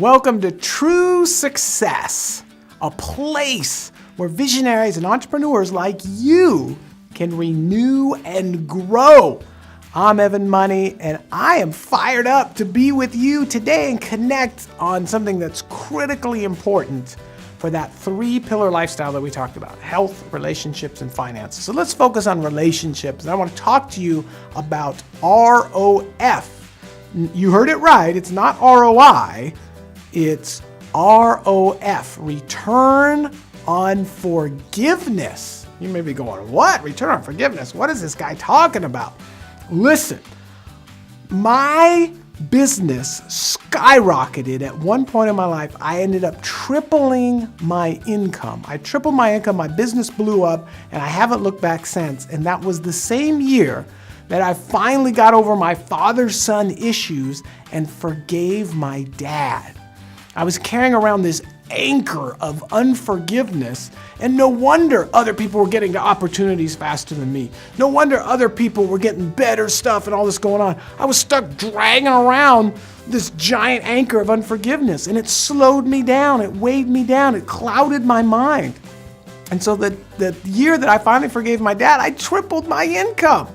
Welcome to True Success, a place where visionaries and entrepreneurs like you can renew and grow. I'm Evan Money, and I am fired up to be with you today and connect on something that's critically important for that three-pillar lifestyle that we talked about: health, relationships, and finances. So let's focus on relationships. And I want to talk to you about R.O.F. You heard it right. It's not R.O.I. It's R.O.F. Return on Forgiveness. You may be going, what? Return on forgiveness? What is this guy talking about? Listen, my business skyrocketed at one point in my life. I ended up tripling my income. I tripled my income, my business blew up, and I haven't looked back since. And that was the same year that I finally got over my father-son issues and forgave my dad. I was carrying around this anchor of unforgiveness, and no wonder other people were getting to opportunities faster than me. No wonder other people were getting better stuff and all this going on. I was stuck dragging around this giant anchor of unforgiveness, and it slowed me down, it weighed me down, it clouded my mind. And so the year that I finally forgave my dad, I tripled my income.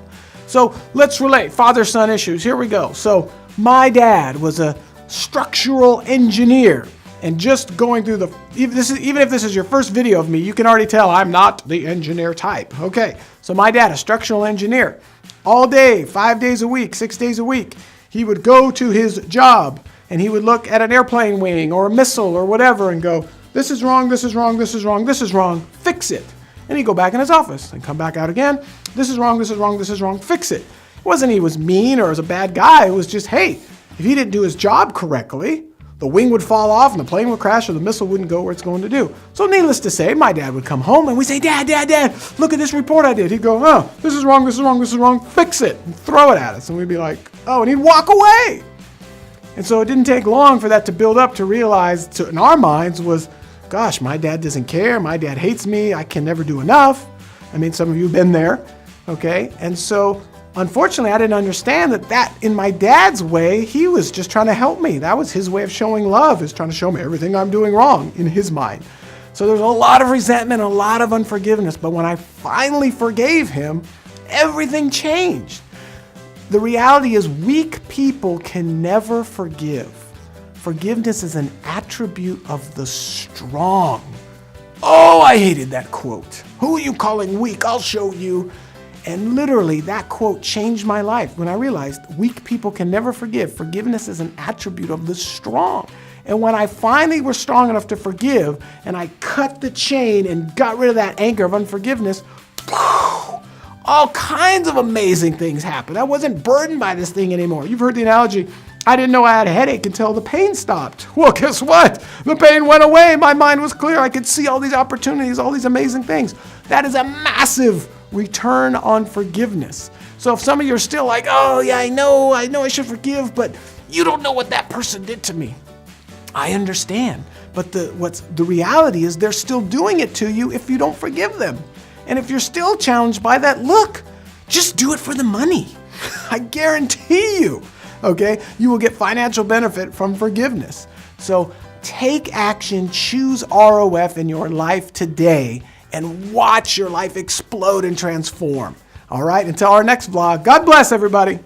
So let's relate father-son issues. Here we go. So my dad was a structural engineer. And just going through even if this is your first video of me, you can already tell I'm not the engineer type. Okay, so my dad, a structural engineer, all day, 5 days a week, 6 days a week, he would go to his job and he would look at an airplane wing or a missile or whatever and go, this is wrong, this is wrong, this is wrong, this is wrong, fix it. And he'd go back in his office and come back out again, this is wrong, this is wrong, this is wrong, fix it. It wasn't he was mean or was a bad guy, it was just, hey, if he didn't do his job correctly, the wing would fall off and the plane would crash or the missile wouldn't go where it's going to do. So needless to say, my dad would come home and we'd say, Dad, look at this report I did. He'd go, oh, this is wrong, this is wrong, this is wrong, fix it, and throw it at us. And we'd be like, oh, and he'd walk away. And so it didn't take long for that to build up to realize in our minds was, gosh, my dad doesn't care, my dad hates me, I can never do enough. I mean, some of you have been there, okay? And so unfortunately, I didn't understand that in my dad's way, he was just trying to help me. That was his way of showing love, is trying to show me everything I'm doing wrong in his mind. So there's a lot of resentment, a lot of unforgiveness. But when I finally forgave him, everything changed. The reality is weak people can never forgive. Forgiveness is an attribute of the strong. Oh, I hated that quote. Who are you calling weak? I'll show you. And literally, that quote changed my life when I realized weak people can never forgive. Forgiveness is an attribute of the strong. And when I finally was strong enough to forgive, and I cut the chain and got rid of that anchor of unforgiveness, all kinds of amazing things happened. I wasn't burdened by this thing anymore. You've heard the analogy, I didn't know I had a headache until the pain stopped. Well, guess what? The pain went away. My mind was clear. I could see all these opportunities, all these amazing things. That is a massive return on forgiveness. So if some of you are still like, oh yeah, I know I should forgive, but you don't know what that person did to me. I understand. But the reality is they're still doing it to you if you don't forgive them. And if you're still challenged by that, look, just do it for the money. I guarantee you, okay, you will get financial benefit from forgiveness. So take action, choose R.O.F. in your life today, and watch your life explode and transform. All right, until our next vlog, God bless everybody.